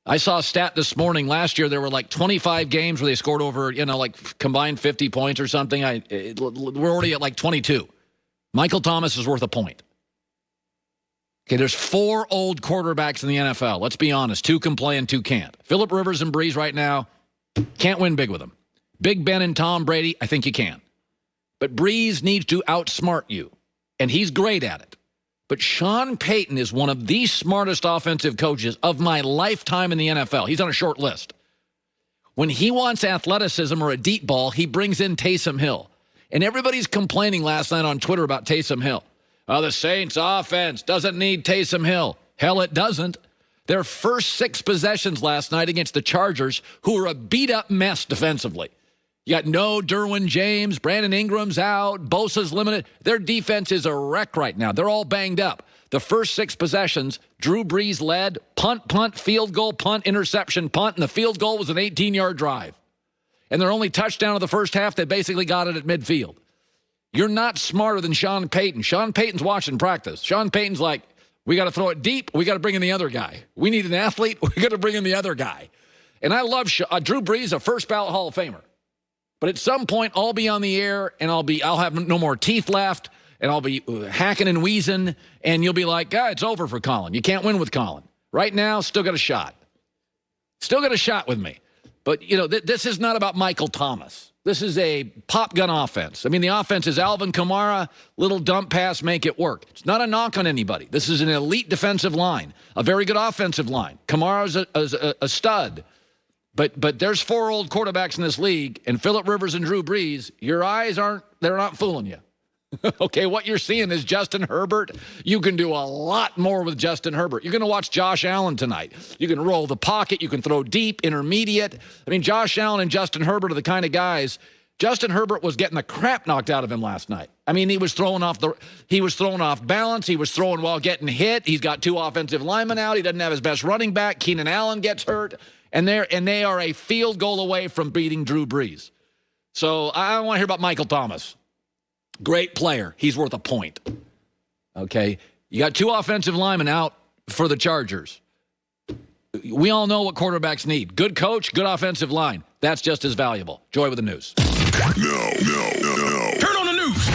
I saw a stat this morning. Last year, there were like 25 games where they scored over, like combined 50 points or something. We're already at like 22. Michael Thomas is worth a point. Okay, there's 4 old quarterbacks in the NFL. Let's be honest. 2 can play and 2 can't. Phillip Rivers and Breeze right now, can't win big with them. Big Ben and Tom Brady, I think you can. But Breeze needs to outsmart you, and he's great at it. But Sean Payton is one of the smartest offensive coaches of my lifetime in the NFL. He's on a short list. When he wants athleticism or a deep ball, he brings in Taysom Hill. And everybody's complaining last night on Twitter about Taysom Hill. Oh, the Saints offense doesn't need Taysom Hill. Hell, it doesn't. Their first 6 possessions last night against the Chargers, who are a beat-up mess defensively. You got no Derwin James, Brandon Ingram's out, Bosa's limited. Their defense is a wreck right now. They're all banged up. The first 6 possessions, Drew Brees led, punt, field goal, punt, interception, punt, and the field goal was an 18-yard drive. And their only touchdown of the first half, they basically got it at midfield. You're not smarter than Sean Payton. Sean Payton's watching practice. Sean Payton's like, we got to throw it deep. We got to bring in the other guy. We need an athlete. We got to bring in the other guy. And I love Drew Brees, a first ballot Hall of Famer. But at some point, I'll be on the air, and I'll have no more teeth left, and I'll be hacking and wheezing, and you'll be like, it's over for Colin. You can't win with Colin. Right now, still got a shot. Still got a shot with me. But, this is not about Michael Thomas. This is a pop gun offense. I mean, the offense is Alvin Kamara, little dump pass, make it work. It's not a knock on anybody. This is an elite defensive line, a very good offensive line. Kamara's a stud. But there's 4 old quarterbacks in this league, and Phillip Rivers and Drew Brees, your eyes they're not fooling you. Okay, what you're seeing is Justin Herbert. You can do a lot more with Justin Herbert. You're going to watch Josh Allen tonight. You can roll the pocket. You can throw deep, intermediate. I mean, Josh Allen and Justin Herbert are the kind of guys. Justin Herbert was getting the crap knocked out of him last night. I mean, he was throwing off balance. He was throwing while getting hit. He's got 2 offensive linemen out. He doesn't have his best running back. Keenan Allen gets hurt. And they are a field goal away from beating Drew Brees. So I don't want to hear about Michael Thomas. Great player. He's worth a point. Okay? You got 2 offensive linemen out for the Chargers. We all know what quarterbacks need. Good coach, good offensive line. That's just as valuable. Joy with the news. No. Turn on the news.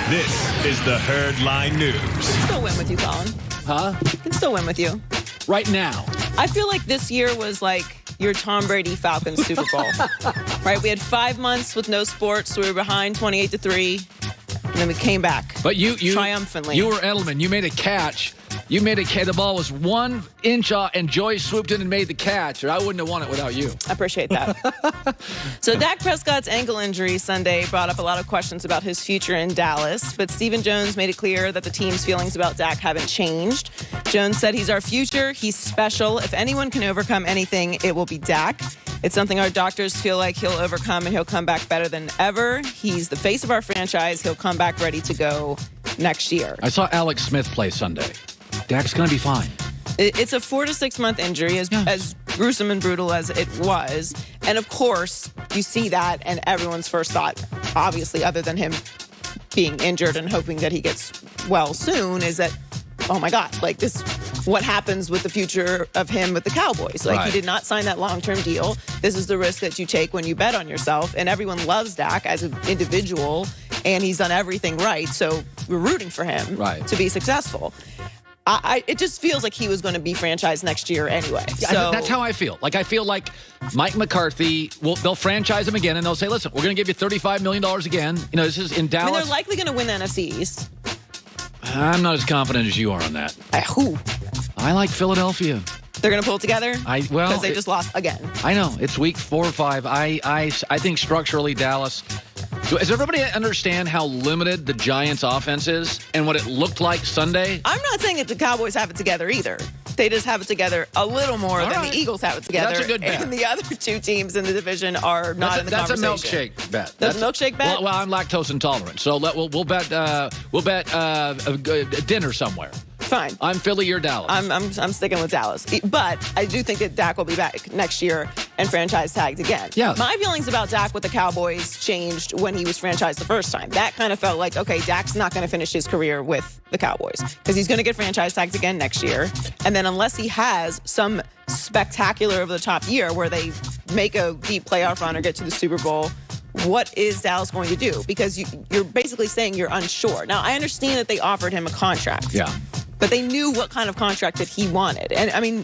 This is the Herd Line News. I can still win with you, Colin. Huh? I can still win with you. Right now. I feel like this year was like your Tom Brady Falcons Super Bowl. Right? We had 5 months with no sports, so we were behind 28-3, and then we came back. But you triumphantly. You were Edelman. You made a catch. The ball was 1 inch off, and Joy swooped in and made the catch, or I wouldn't have won it without you. I appreciate that. So Dak Prescott's ankle injury Sunday brought up a lot of questions about his future in Dallas, but Stephen Jones made it clear that the team's feelings about Dak haven't changed. Jones said he's our future. He's special. If anyone can overcome anything, it will be Dak. It's something our doctors feel like he'll overcome, and he'll come back better than ever. He's the face of our franchise. He'll come back ready to go next year. I saw Alex Smith play Sunday. Dak's going to be fine. It's a 4 to 6 month injury, as gruesome and brutal as it was. And of course, you see that, and everyone's first thought, obviously, other than him being injured and hoping that he gets well soon, is that, oh my God, like this, what happens with the future of him with the Cowboys? Like, He did not sign that long-term deal. This is the risk that you take when you bet on yourself. And everyone loves Dak as an individual, and he's done everything right. So we're rooting for him to be successful. It just feels like he was going to be franchised next year anyway. So that's how I feel. Like, I feel like Mike McCarthy, they'll franchise him again, and they'll say, listen, we're going to give you $35 million again. This is in Dallas. I mean, they're likely going to win the NFC East. I'm not as confident as you are on that. Who? I like Philadelphia. They're going to pull it together? Because they just lost again. I know. It's week 4 or 5. I think structurally Dallas. Does everybody understand how limited the Giants' offense is and what it looked like Sunday? I'm not saying that the Cowboys have it together either. They just have it together a little more than the Eagles have it together. That's a good bet. And the other 2 teams in the division are not in the conversation. That's a milkshake bet. That's a milkshake bet? Well, I'm lactose intolerant, so we'll bet a dinner somewhere. Fine. I'm Philly, you're Dallas. I'm sticking with Dallas. But I do think that Dak will be back next year and franchise tagged again. Yeah. My feelings about Dak with the Cowboys changed when he was franchised the first time. That kind of felt like, okay, Dak's not going to finish his career with the Cowboys because he's going to get franchise tagged again next year. And then unless he has some spectacular over the top year where they make a deep playoff run or get to the Super Bowl, what is Dallas going to do? Because you're basically saying you're unsure. Now, I understand that they offered him a contract. Yeah. But they knew what kind of contract that he wanted. And, I mean,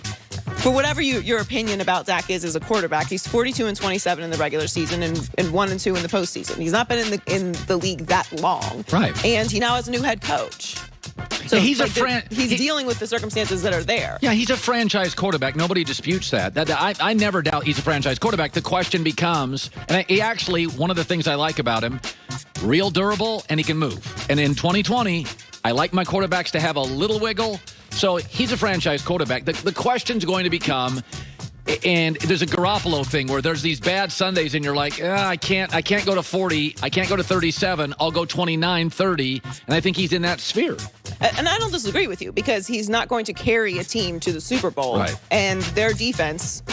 for whatever your opinion about Dak is as a quarterback, he's 42-27 in the regular season and 1-2 in the postseason. He's not been in the league that long. Right. And he now has a new head coach. So he's he's dealing with the circumstances that are there. Yeah, he's a franchise quarterback. Nobody disputes that. I never doubt he's a franchise quarterback. The question becomes, and he actually, one of the things I like about him, real durable, and he can move. And in 2020, I like my quarterbacks to have a little wiggle. So he's a franchise quarterback. The question's going to become, and there's a Garoppolo thing where there's these bad Sundays and you're like, I can't go to 40. I can't go to 37. I'll go 29, 30. And I think he's in that sphere. And I don't disagree with you because he's not going to carry a team to the Super Bowl. Right. And their defense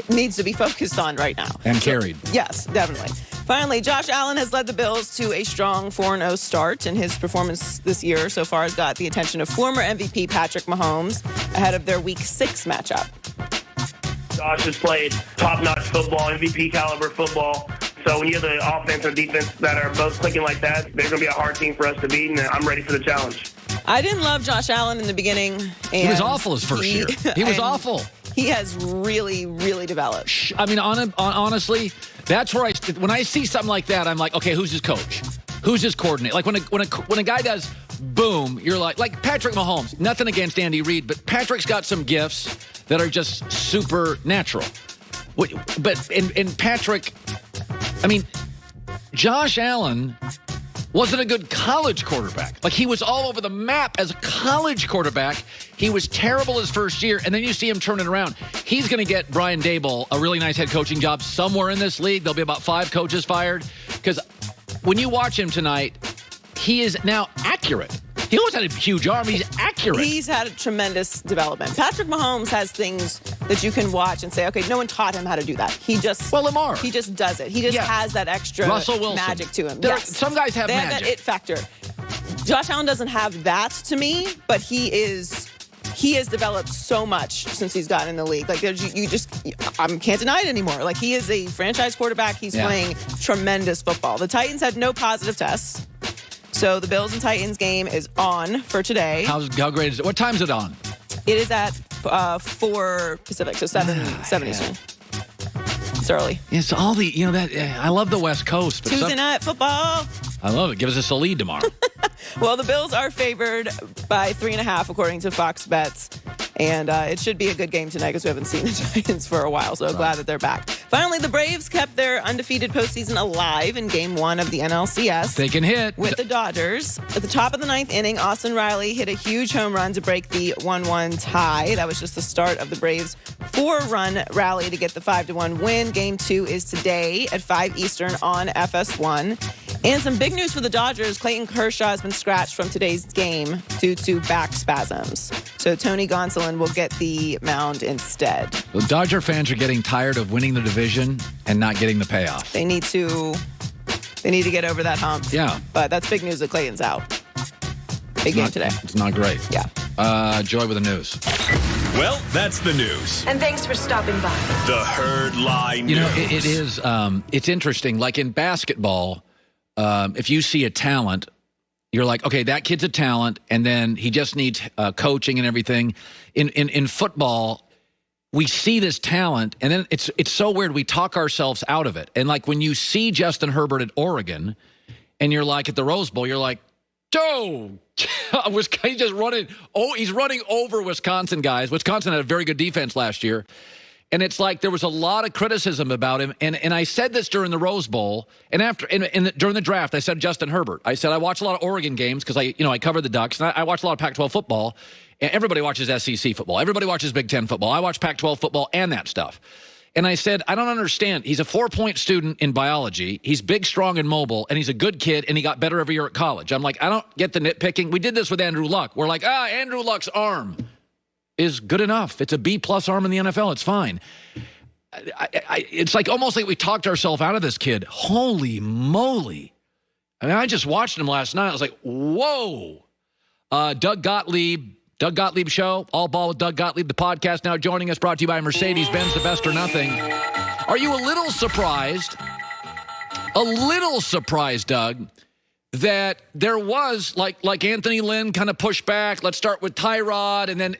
needs to be focused on right now. And carried. Yes, definitely. Finally, Josh Allen has led the Bills to a strong 4-0 start, and his performance this year so far has got the attention of former MVP Patrick Mahomes ahead of their Week 6 matchup. Josh has played top-notch football, MVP caliber football. So when you have the offense or defense that are both clicking like that, they're going to be a hard team for us to beat, and I'm ready for the challenge. I didn't love Josh Allen in the beginning. He was awful his first year. He was awful. He has really, really developed. I mean, honestly, that's where when I see something like that, I'm like, okay, who's his coach? Who's his coordinator? Like when a guy does boom, you're like Patrick Mahomes. Nothing against Andy Reid, but Patrick's got some gifts that are just supernatural. But in Patrick, I mean, Josh Allen wasn't a good college quarterback. Like, he was all over the map as a college quarterback. He was terrible his first year, and then you see him turn it around. He's going to get Brian Daboll a really nice head coaching job somewhere in this league. There'll be about 5 coaches fired. Because when you watch him tonight, he is now accurate. He always had a huge arm. He's accurate. He's had a tremendous development. Patrick Mahomes has things that you can watch and say, okay, no one taught him how to do that. He just Lamar. He just does it. He just has that extra Russell Wilson. magic to him. Some guys have they magic. have that it factor. Josh Allen doesn't have that to me, but he has developed so much since he's gotten in the league. Like, I can't deny it anymore. Like, he is a franchise quarterback. He's playing tremendous football. The Titans had no positive tests. So the Bills and Titans game is on for today. How great is it? What time is it on? It is at 4 Pacific, so 7 Eastern. It's early. It's all the, I love the West Coast. But Tuesday night football. I love it. Give us a lead tomorrow. Well, the Bills are favored by 3.5 according to Fox Bets. And it should be a good game tonight because we haven't seen the Giants for a while. So glad that they're back. Finally, the Braves kept their undefeated postseason alive in Game 1 of the NLCS. They can hit. With the Dodgers. At the top of the 9th inning, Austin Riley hit a huge home run to break the 1-1 tie. That was just the start of the Braves' 4-run rally to get the 5-1 win. Game 2 is today at 5 Eastern on FS1. And some big news for the Dodgers. Clayton Kershaw has been scratched from today's game due to back spasms. So Tony Gonsolin will get the mound instead. The Dodger fans are getting tired of winning the division and not getting the payoff. They need to get over that hump. Yeah. But that's big news that Clayton's out. Big game today. It's not great. Yeah. Joy with the news. Well, that's the news. And thanks for stopping by. The Herd Line You know, News. it is, it's interesting. Like in basketball, if you see a talent, you're like, okay, that kid's a talent, and then he just needs coaching and everything. In football, we see this talent, and then it's so weird. We talk ourselves out of it. And like when you see Justin Herbert at Oregon, and you're like at the Rose Bowl, you're like, he's just running. Oh, he's running over Wisconsin guys. Wisconsin had a very good defense last year. And it's like there was a lot of criticism about him. And I said this during the Rose Bowl. And during the draft, I said Justin Herbert. I said I watch a lot of Oregon games because I cover the Ducks. And I watch a lot of Pac-12 football. And everybody watches SEC football. Everybody watches Big Ten football. I watch Pac-12 football and that stuff. And I said, I don't understand. He's a 4-point student in biology. He's big, strong, and mobile. And he's a good kid. And he got better every year at college. I'm like, I don't get the nitpicking. We did this with Andrew Luck. We're like, Andrew Luck's arm is good enough. It's a B-plus arm in the NFL. It's fine. It's like almost like we talked ourselves out of this kid. Holy moly. I mean, I just watched him last night. I was like, whoa. Doug Gottlieb Doug Gottlieb Show, All Ball with Doug Gottlieb, the podcast now joining us, brought to you by Mercedes-Benz, the best or nothing. Are you a little surprised, Doug, that there was, like Anthony Lynn kind of pushed back, let's start with Tyrod, and then